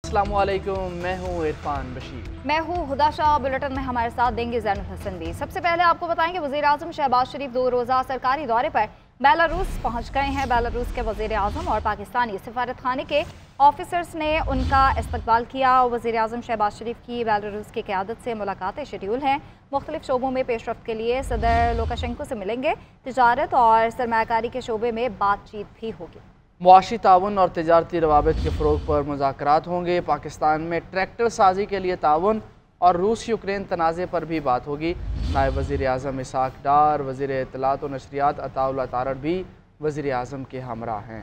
अस्सलामुअलैकुम, मैं हूँ इरफान बशीर। मैं हूँ हुदा शाह। बुलेटिन में हमारे साथ देंगे ज़ैनुल हसन भी। सबसे पहले आपको बताएंगे वज़ीर आज़म शहबाज शरीफ 2 रोज़ा सरकारी दौरे पर बेलारूस पहुँच गए हैं। बेलारूस के वज़ीर आज़म और पाकिस्तानी सफारत खाने के ऑफिसर्स ने उनका इस्तकबाल किया। वज़ीर आज़म शहबाज शरीफ की बेलारूस की क़यादत से मुलाकातें शेड्यूल हैं। मुख्तलिफ शोबों में पेशरफ्त के लिए सदर लुकाशेंको से मिलेंगे। तिजारत और सरमायाकारी के शोबे में बातचीत भी होगी। मुआशी ताउन और तजारती रवाबित के फ़रोग पर मुज़ाकरात होंगे। पाकिस्तान में ट्रैक्टर साजी के लिए ताउन और रूस यूक्रेन तनाज़े पर भी बात होगी। नायब वज़ीर आज़म इसहाक डार, वज़ीर इत्तलात व नशरियात अताउल्लाह तारड़ भी वज़ीर आज़म के हमरा हैं।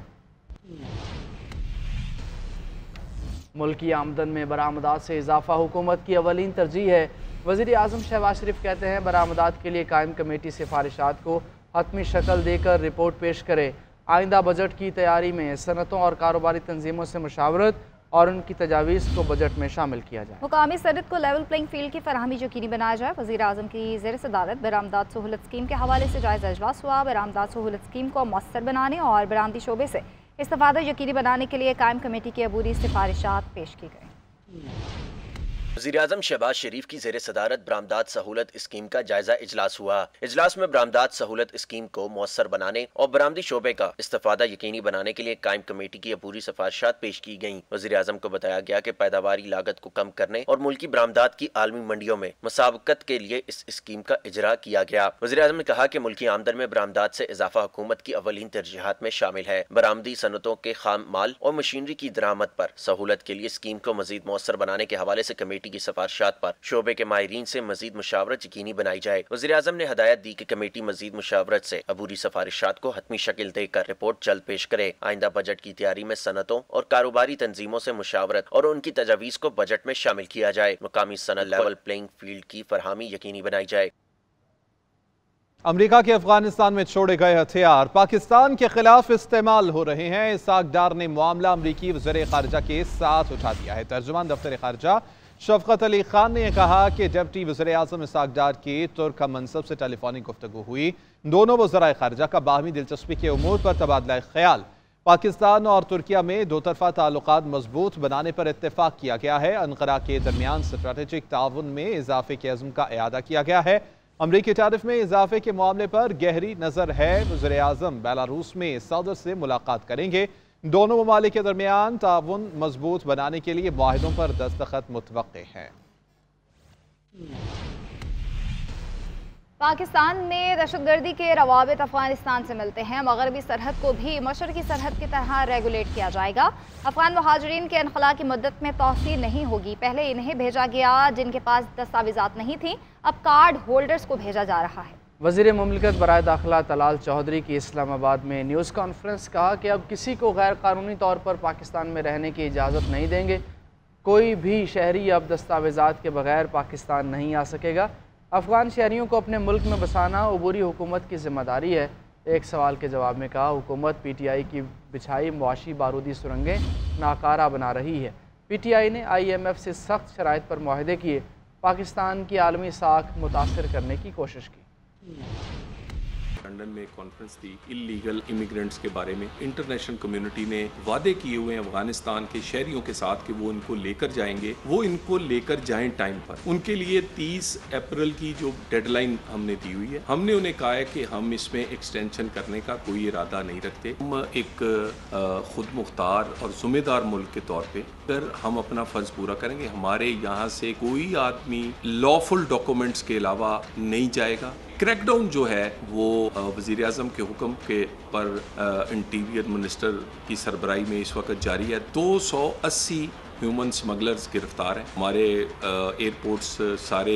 मुल्की आमदन में बरामदात से इजाफ़ा हुकूमत की अवलीन तरजीह है। वज़ीर आज़म शहबाज शरीफ कहते हैं बरामदात के लिए कायम कमेटी सिफारिशात को हतमी शक्ल देकर रिपोर्ट पेश करे। आइंदा बजट की तैयारी में सनतों और कारोबारी तंजीमों से मुशावरत और उनकी तजावीज़ को बजट में शामिल किया जाए। मुकामी सनत को लेवल प्लेइंग फील्ड की फराहमी यकीनी बनाया जाए। वज़ीर आज़म की ज़ेर सदारत बरामदात सहूलत स्कीम के हवाले से जायज़ा इजलास हुआ। बरामदात सहूलत स्कीम को मौसर बनाने और बरामदी शोबे से इस्तेफादा यकीनी बनाने के लिए कायम कमेटी की अबूरी सिफारिशात पेश की गई। वज़ीर आज़म शहबाज शरीफ की ज़ेर सदारत बरामदात सहूलत स्कीम का जायजा इजलास हुआ। इजलास में बरामदात सहूलत स्कीम को मौसर बनाने और बरामदी शोबे का इस्तेफादा यकीनी बनाने के लिए कायम कमेटी की अबूरी सिफारिशात पेश की गयी। वज़ीर आज़म को बताया गया कि पैदावारी लागत को कम करने और मुल्की बरामदात की आलमी मंडियों में मुसाबकत के लिए इस स्कीम का इजरा किया गया। वज़ीर आज़म ने कहा कि मुल्की आमदन में बरामदात से इजाफा हुकूमत की अवलीन तरजीहात में शामिल है। बरामदी सनतों के खाम माल और मशीनरी की दरामद पर सहूलत के लिए स्कीम को मजीद मौसर बनाने के हवाले से कमेटी की सिफारिशात पर शोबे के माहिरीन से मजीद मुशावरत यकीनी बनाई जाए। वज़ीर आज़म ने हदायत दी कि कमेटी मजीद मुशावरत से अबूरी सिफारिशात को हतमी शक्ल देकर रिपोर्ट जल्द पेश करे। आइंदा बजट की तैयारी में सनतों और कारोबारी तंजीमों से मुशावरत और उनकी तजावीज़ को बजट में शामिल किया जाए। मुकामी सनत लेवल प्लेइंग फील्ड की फरहमी यकीनी बनाई जाए। अमेरिका के अफगानिस्तान में छोड़े गए हथियार पाकिस्तान के खिलाफ इस्तेमाल हो रहे हैं। इसहाक डार ने मामला अमरीकी वज़ीर ख़ारिजा के साथ उठा दिया है। तर्जुमान दफ्तर ख़ारिजा शफकत अली खान ने कहा कि डिप्टी वज़ीर आज़म इसहाक डार की तुर्क मनसब से टेलीफोनिक गुफ्तगू हुई। दोनों वज़राए ख़ारिजा का बाहमी दिलचस्पी के उमूर पर तबादला ख्याल। पाकिस्तान और तुर्किया में दो तरफा ताल्लुकात मजबूत बनाने पर इत्तेफाक किया गया है। अनकरा के दरमियान स्ट्रेटेजिक ताउन में इजाफे के अज़्म का इआदा किया गया है। अमरीकी तारिफ में इजाफे के मामले पर गहरी नज़र है। वज़ीर आज़म बेलारूस में सदर से मुलाकात करेंगे। दोनों ममालिक के दरमियान ताउन मजबूत बनाने के लिए मुआहिदों पर दस्तखत मुतवक्के हैं। पाकिस्तान में दहशतगर्दी के रवाबित अफगानिस्तान से मिलते हैं। मगरबी सरहद को भी मशरकी सरहद की तरह रेगुलेट किया जाएगा। अफगान मुहाजिरीन के अनखला की मुद्दत में तौसीर नहीं होगी। पहले इन्हें भेजा गया जिनके पास दस्तावेजात नहीं थी, अब कार्ड होल्डर्स को भेजा जा रहा है। वज़ीर मुमलिकत बराए दाखिला तलाल चौधरी की इस्लामाबाद में न्यूज़ कॉन्फ्रेंस कहा कि अब किसी को गैर कानूनी तौर पर पाकिस्तान में रहने की इजाज़त नहीं देंगे। कोई भी शहरी अब दस्तावेजात के बगैर पाकिस्तान नहीं आ सकेगा। अफ़गान शहरियों को अपने मुल्क में बसाना अबूरी हुकूमत की ज़िम्मेदारी है। एक सवाल के जवाब में कहा हुकूमत PTI की बिछाई मुआशी बारूदी सुरंगें नाकारा बना रही है। PTI ने IMF से सख्त शराइत पर मुआहदे किए, पाकिस्तान की आलमी साख मुतासर करने की कोशिश की। लंदन में कॉन्फ्रेंस थी इलीगल इमिग्रेंट्स के बारे में। इंटरनेशनल कम्युनिटी ने वादे किए हुए हैं अफगानिस्तान के शहरियों के साथ कि वो इनको लेकर जाएंगे, वो इनको लेकर जाएं टाइम पर। उनके लिए 30 अप्रैल की जो डेडलाइन हमने दी हुई है, हमने उन्हें कहा है कि हम इसमें एक्सटेंशन करने का कोई इरादा नहीं रखते। हम एक खुद मुख्तार और जिम्मेदार मुल्क के तौर पर अगर हम अपना फर्ज पूरा करेंगे, हमारे यहाँ से कोई आदमी लॉफुल डॉक्यूमेंट्स के अलावा नहीं जाएगा। क्रैकडाउन जो है वो वज़ीर आज़म के हुक्म के पर इंटीरियर मिनिस्टर की सरबराही में इस वक्त जारी है। 280 ह्यूमन स्मगलर्स गिरफ्तार हैं। हमारे एयरपोर्ट्स सारे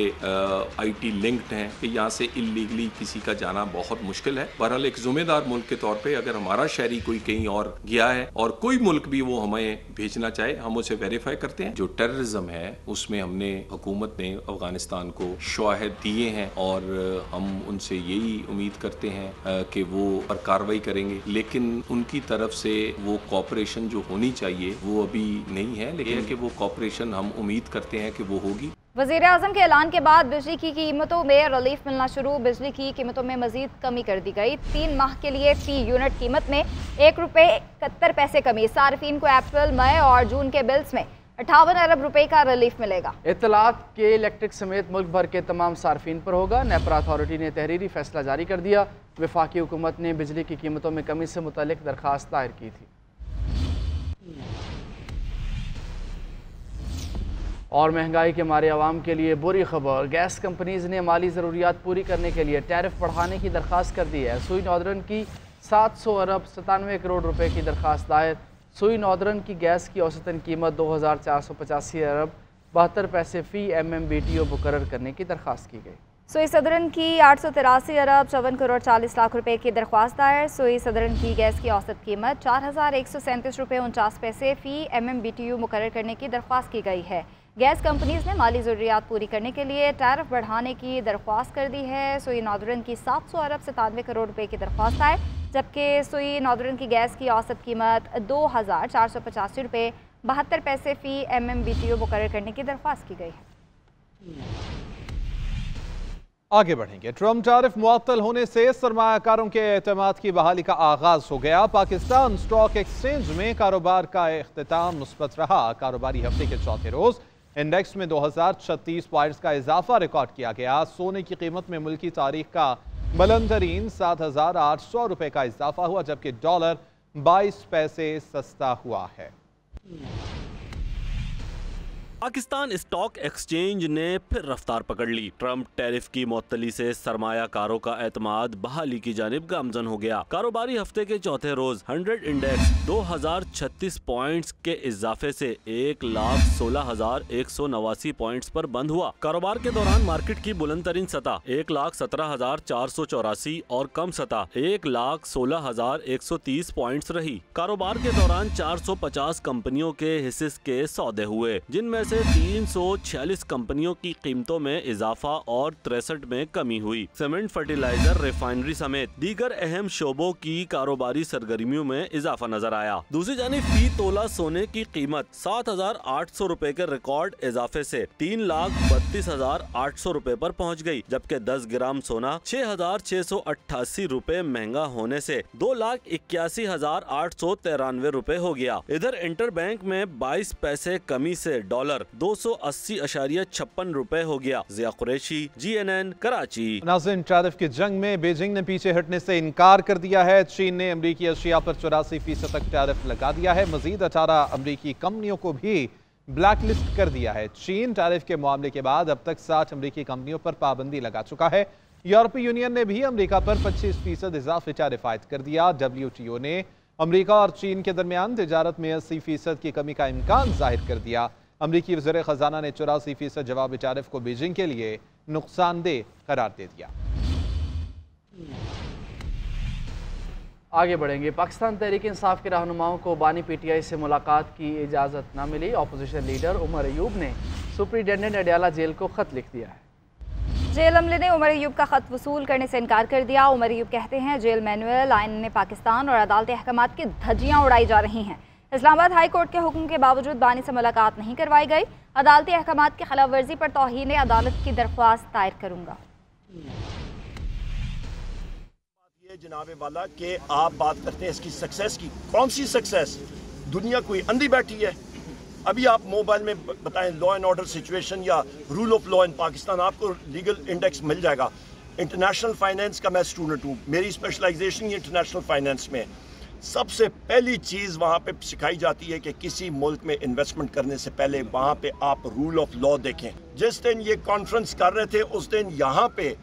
IT लिंक्ड हैं कि यहाँ से इलीगली किसी का जाना बहुत मुश्किल है। बहरहाल एक जिम्मेदार मुल्क के तौर पे अगर हमारा शहरी कोई कहीं और गया है और कोई मुल्क भी वो हमें भेजना चाहे, हम उसे वेरीफाई करते हैं। जो टेररिज्म है उसमें हमने हुकूमत ने अफगानिस्तान को शवाहिद दिए हैं और हम उनसे यही उम्मीद करते हैं कि वो पर कार्रवाई करेंगे, लेकिन उनकी तरफ से वो कॉपरेशन जो होनी चाहिए वो अभी नहीं है, लेकिन कि वो कॉपरेशन हम उम्मीद करते हैं कि वो होगी। वज़ीर आज़म के ऐलान के बाद बिजली की कीमतों में रिलीफ मिलना शुरू। बिजली की कीमतों में मजीद कमी कर दी गई। 3 माह के लिए फी यूनिट कीमत में ₹1.71 कमी। सार्फिन को अप्रैल, मई और जून के बिल्स में 58 अरब रुपए का रिलीफ मिलेगा। इत्तलात के इलेक्ट्रिक समेत मुल्क भर के तमाम सार्फिन पर होगा। नेपरा अथॉरिटी ने तहरीरी फैसला जारी कर दिया। वफाकी हुकूमत ने बिजली की कीमतों में कमी से मुतल्लिक दरख्वास्त दायर की थी। और महंगाई के मारे आवाम के लिए बुरी खबर, गैस कंपनीज ने माली ज़रूरियात पूरी करने के लिए टैरिफ बढ़ाने की दरख्वास्त कर दी है। सुई नॉर्दर्न की 700 अरब 97 करोड़ रुपए की दरख्वास्त दायर। सुई नॉर्दर्न की गैस की औसतन कीमत 2485 अरब 72 पैसे फ़ी MMBTU मुकर्रर करने की दरख्वास्त की गई। सुई सदरन की 883 अरब 54 करोड़ 40 लाख रुपए की दरख्वास्त दायर। सुई सदरन की गैस की औसत कीमत 4137 रुपये 49 पैसे फ़ी MMBTU मुकर्रर करने की दरख्वास्त की गई है। गैस कंपनीज ने माली ज़रूरियात पूरी करने के लिए टैरिफ बढ़ाने की दरख्वास्त कर दी है। सुई नॉर्दर्न की 700 अरब 97 करोड़ रुपए की दरख्वास्त है, जबकि सुई नॉर्दर्न की गैस की औसत कीमत 2485 रुपये 72 पैसे फ़ी MMBTU मुकर्रर करने की दरख्वास्त की गई है। आगे बढ़ेंगे। ट्रम्प टैरिफ मुअत्तल होने से सरमायाकारों के एतमाद की बहाली का आगाज हो गया। पाकिस्तान स्टॉक एक्सचेंज में कारोबार का इख्तिताम मुस्बत रहा। कारोबारी हफ्ते के चौथे रोज इंडेक्स में 2036 पॉइंट्स का इजाफा रिकॉर्ड किया गया। सोने की कीमत में मुल्की तारीख का बुलंदतरीन 7,800 रुपए का इजाफा हुआ, जबकि डॉलर 22 पैसे सस्ता हुआ है। पाकिस्तान स्टॉक एक्सचेंज ने फिर रफ्तार पकड़ ली। ट्रम्प टैरिफ की मुअत्तली से सरमायाकारों का एतमाद बहाली की जानिब गामजन हो गया। कारोबारी हफ्ते के चौथे रोज 100 इंडेक्स 2036 पॉइंट्स के इजाफे से 1,16,189 पॉइंट्स पर बंद हुआ। कारोबार के दौरान मार्केट की बुलंद तरीन सतह 1,17,484 और कम सतह 1,16,130 पॉइंट्स रही। कारोबार के दौरान 450 कंपनियों के हिस्से के सौदे हुए, जिनमें से 346 कंपनियों की कीमतों में इजाफा और 63 में कमी हुई। सीमेंट, फर्टिलाइजर, रिफाइनरी समेत दीगर अहम शोबों की कारोबारी सरगर्मियों में इजाफा नजर आया। दूसरी जानिब फी तोला सोने की कीमत 7,800 रुपए के रिकॉर्ड इजाफे से 3,32,800 रुपए पर पहुंच गई, जबकि 10 ग्राम सोना 6,688 रुपए महंगा होने से 2,81,893 रुपए हो गया। इधर इंटरबैंक में 22 पैसे कमी से डॉलर 280.56 रुपए हो गया। जिया कुरैशी, GNN, कराची। नाज़रीन, टैरिफ की जंग में बीजिंग ने पीछे हटने से इनकार कर दिया है। चीन ने अमरीकी अशिया पर 84% तक टैरिफ लगा दिया है। मजीद 18 अमरीकी कंपनियों को भी ब्लैकलिस्ट कर दिया है। चीन टैरिफ के मामले के बाद अब तक 60 अमरीकी कंपनियों पर पाबंदी लगा चुका है। यूरोपीय यूनियन ने भी अमरीका पर 25% इजाफी टैरिफ आयद कर दिया। WTO ने अमरीका और चीन के दरमियान तिजारत में 80% की कमी का इम्कान जाहिर कर दिया। अमरीकी वज़ीर ख़जाना ने 84% जवाबी टैरिफ को बीजिंग के लिए नुकसानदेह करार दे दिया। आगे बढ़ेंगे। पाकिस्तान तहरीक इंसाफ के रहनुमाओं को बानी PTI से मुलाकात की इजाज़त न मिली। अपोजिशन लीडर उमर अयूब ने सुप्रिटेंडेंट अडयाला जेल को खत लिख दिया है। जेल अमले ने उमर अयूब का खत वसूल करने से इनकार कर दिया। उमर अयूब कहते हैं जेल मैनुअल आइन में पाकिस्तान और अदालती अहकामात की धज्जियां उड़ाई जा रही हैं। इस्लामाबाद हाई कोर्ट के हुक्म के बावजूद बानी से मुलाकात नहीं करवाई गई। अदालती अहकामात की खिलाफ वर्जी पर तौहीन अदालत की दरख्वास्त दायर करूंगा। ये जनाबे वाला कि आप बात करते हैं इसकी सक्सेस की, कौन सी सक्सेस? दुनिया कोई अंधी बैठी है? अभी आप मोबाइल में बताएं लॉ एंड ऑर्डर सिचुएशन या rule of law in Pakistan, आपको लीगल इंडेक्स मिल जाएगा। इंटरनेशनल फाइनेंस का मैं स्टूडेंट हूँ, मेरी स्पेशलाइजेशन ही इंटरनेशनल फाइनेंस में। सबसे पहली चीज़ वहाँ पे सिखाई जाती है कि किसी मुल्क में इन्वेस्टमेंट करने से पहले वहाँ पे आप रूल ऑफ लॉ देखें। जिस दिन ये कॉन्फ्रेंस कर रहे थे उस दिन यहाँ पे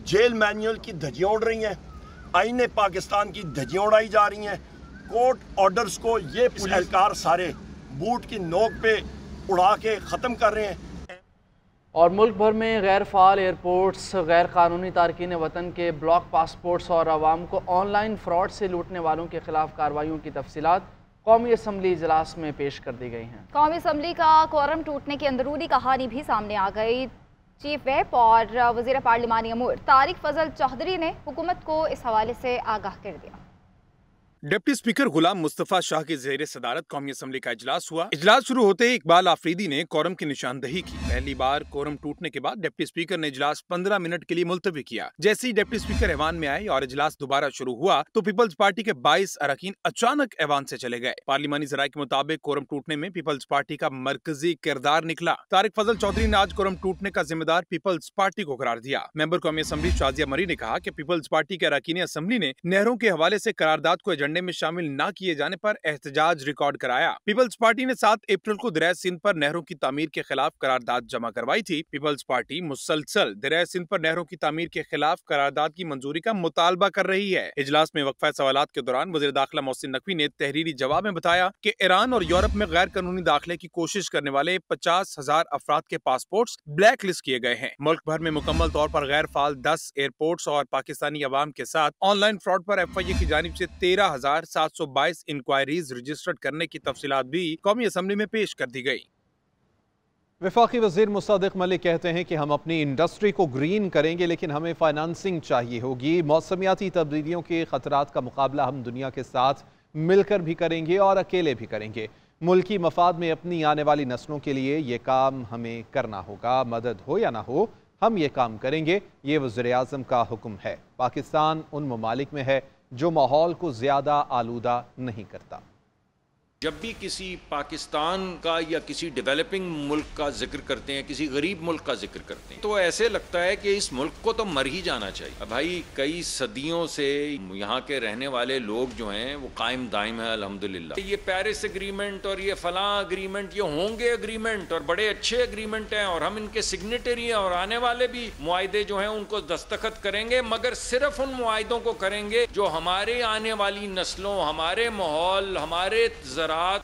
जेल मैनुअल की धज्जियाँ उड़ रही हैं, आईने पाकिस्तान की धज्जियाँ उड़ाई जा रही हैं। कोर्ट ऑर्डर्स को ये एहलकार सारे बूट की नोक पे उड़ा के ख़त्म कर रहे हैं। और मुल्क भर में गैर फ़ाल एयरपोर्ट्स, गैर कानूनी तारकीन वतन के ब्लॉक पासपोर्ट्स और आवाम को ऑनलाइन फ्रॉड से लूटने वालों के खिलाफ कार्रवाइयों की तफसीलात कौमी असम्बली इजलास में पेश कर दी गई हैं। कौमी असम्बली का कोरम टूटने की अंदरूनी कहानी भी सामने आ गई। चीफ व्हिप और वज़ीर पार्लिमानी अमूर तारिक फजल चौधरी ने हुकूमत को इस हवाले से आगाह कर दिया। डिप्टी स्पीकर गुलाम मुस्तफा शाह की ज़ेर सदारत कौमी असम्बली का इजलास हुआ। इजलास शुरू होते ही इकबाल आफरीदी ने कोरम की निशानदही की। पहली बार कोरम टूटने के बाद डिप्टी स्पीकर ने इजलास 15 मिनट के लिए मुलतवी किया। जैसे ही डिप्टी स्पीकर ऐवान में आए और इजलास दोबारा शुरू हुआ तो पीपल्स पार्टी के 22 अरकान अचानक ऐवान से चले गए। पार्लिमानी ज़राए के मुताबिक कोरम टूटने में पीपल्स पार्टी का मरकजी किरदार निकला। तारिक फजल चौधरी ने आज कोरम टूटने का जिम्मेदार पीपल्स पार्टी को करार दिया। मेंबर कौमी असम्बली शाजिया मरी ने कहा कि पीपल्स पार्टी के अरकान असम्बली ने नहरों के हवाले से करारदाद को एजेंडे में शामिल न किए जाने पर एहतजाज रिकॉर्ड कराया। पीपल्स पार्टी ने 7 अप्रैल को दरिया सिंध पर नहरों की तामीर के खिलाफ करारदाद जमा करवाई थी। पीपल्स पार्टी मुसलसल दरिया सिंध पर नहरों की तामीर के खिलाफ करारदाद की मंजूरी का मुतालबा कर रही है। इजलास में वक्फा सवालात के दौरान वज़ीर दाखिला मोहसिन नकवी ने तहरीरी जवाब में बताया कि ईरान और यूरोप में गैर कानूनी दाखिले की कोशिश करने वाले 50,000 अफराद के पासपोर्ट्स ब्लैक लिस्ट किए गए हैं। मुल्क भर में मुकम्मल तौर पर गैर फाल 10 एयरपोर्ट्स और पाकिस्तानी अवाम के साथ ऑनलाइन फ्रॉड पर FIA की जानिब से 13,722 इंक्वायरीज रजिस्टर्ड करने की तफसीलात भी कौमी असम्बली में पेश कर दी गई। वफाकी वज़ीर मुसद्दिक मलिक कहते हैं कि हम अपनी इंडस्ट्री को ग्रीन करेंगे, लेकिन हमें फाइनेंसिंग चाहिए होगी। मौसमियाती तब्दीलियों के खतरात का मुकाबला हम दुनिया के साथ मिलकर भी करेंगे और अकेले भी करेंगे। मुल्की मफाद में अपनी आने वाली नस्लों के लिए ये काम हमें करना होगा। मदद हो या ना हो, हम ये काम करेंगे। ये वज़ीर आज़म का हुक्म है। पाकिस्तान उन ममालिक में है जो माहौल को ज़्यादा आलूदा नहीं करता। जब भी किसी पाकिस्तान का या किसी डेवलपिंग मुल्क का जिक्र करते हैं, किसी गरीब मुल्क का जिक्र करते हैं, तो ऐसे लगता है कि इस मुल्क को तो मर ही जाना चाहिए। भाई कई सदियों से यहाँ के रहने वाले लोग जो हैं वो कायम दायम है अल्हम्दुलिल्लाह। ये पेरिस एग्रीमेंट और ये फलां एग्रीमेंट, ये होंगे एग्रीमेंट और बड़े अच्छे एग्रीमेंट हैं और हम इनके सिग्नेटरी हैं और आने वाले भी मुआहदे जो हैं उनको दस्तखत करेंगे, मगर सिर्फ उन मुआहदों को करेंगे जो हमारे आने वाली नस्लों, हमारे माहौल, हमारे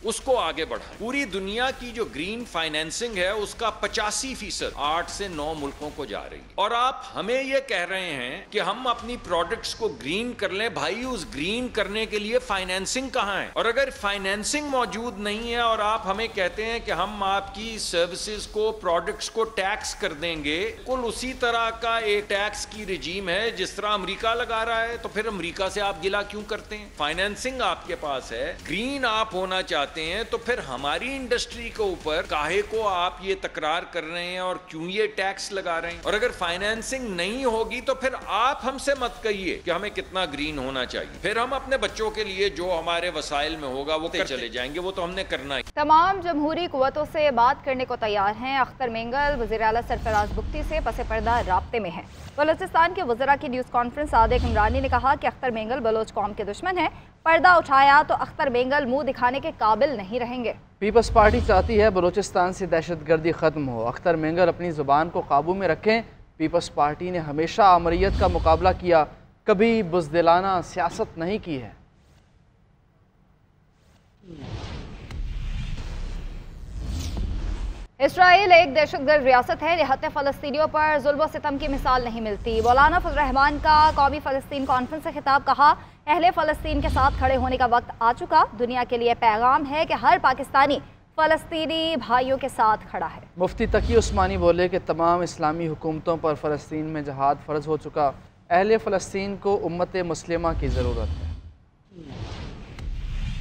उसको आगे बढ़ाए। पूरी दुनिया की जो ग्रीन फाइनेंसिंग है उसका 85% 8 से 9 मुल्कों को जा रही है और आप हमें ये कह रहे हैं कि हम अपनी प्रोडक्ट्स को ग्रीन कर लें। भाई उस ग्रीन करने के लिए फाइनेंसिंग कहाँ है? और अगर फाइनेंसिंग मौजूद नहीं है और आप हमें कहते हैं कि हम आपकी सर्विसेज को, प्रोडक्ट्स को टैक्स कर देंगे, कुल उसी तरह का एक टैक्स की रिजीम है जिस तरह अमेरिका लगा रहा है, तो फिर अमेरिका से आप गिला क्यों करते हैं? फाइनेंसिंग आपके पास है, ग्रीन आप होना चाहते हैं, तो फिर हमारी इंडस्ट्री के ऊपर काहे को आप ये तकरार कर रहे हैं और क्यों ये टैक्स लगा रहे हैं? और अगर फाइनेंसिंग नहीं होगी तो फिर आप हमसे मत कहिए कि हमें कितना ग्रीन होना चाहिए। फिर हम अपने बच्चों के लिए जो हमारे वसाइल में होगा वो चले जाएंगे, वो तो हमने करना है। तमाम जमहूरी कुव्वतों से बात करने को तैयार हैं। अख्तर मेंगल वज़ीर आला सरफराज बुख्ती से पसे पर्दा राब्ते में हैं। बलोचिस्तान के वज़रा की न्यूज़ कॉन्फ्रेंस सादिक इमरानी ने कहा कि अख्तर मेंगल बलोच कौम के दुश्मन है। पर्दा उठाया तो अख्तर मेंगल मुंह दिखाने के काबिल नहीं रहेंगे। पीपल्स पार्टी चाहती है बलोचिस्तान से दहशतगर्दी ख़त्म हो। अख्तर मेंगल अपनी ज़ुबान को काबू में रखें। पीपल्स पार्टी ने हमेशा आमरीत का मुकाबला किया, कभी बुज़दिलाना सियासत नहीं की है। इसराइल एक दहशतगर्द रियासत है। निहत्ते फ़लस्तीनियों पर जुल्म सितम की मिसाल नहीं मिलती। मौलाना फजल रहमान का कौमी फ़लस्तीन कॉन्फ्रेंस से खिताब, कहा अहले फ़लस्तीन के साथ खड़े होने का वक्त आ चुका। दुनिया के लिए पैगाम है कि हर पाकिस्तानी फ़लस्तीनी भाइयों के साथ खड़ा है। मुफ्ती तकी उस्मानी बोले कि तमाम इस्लामी हुकूमतों पर फ़लस्तीन में जहाद फ़र्ज हो चुका। अहले फ़लस्तीन को उम्मत मुस्लिमा की ज़रूरत है।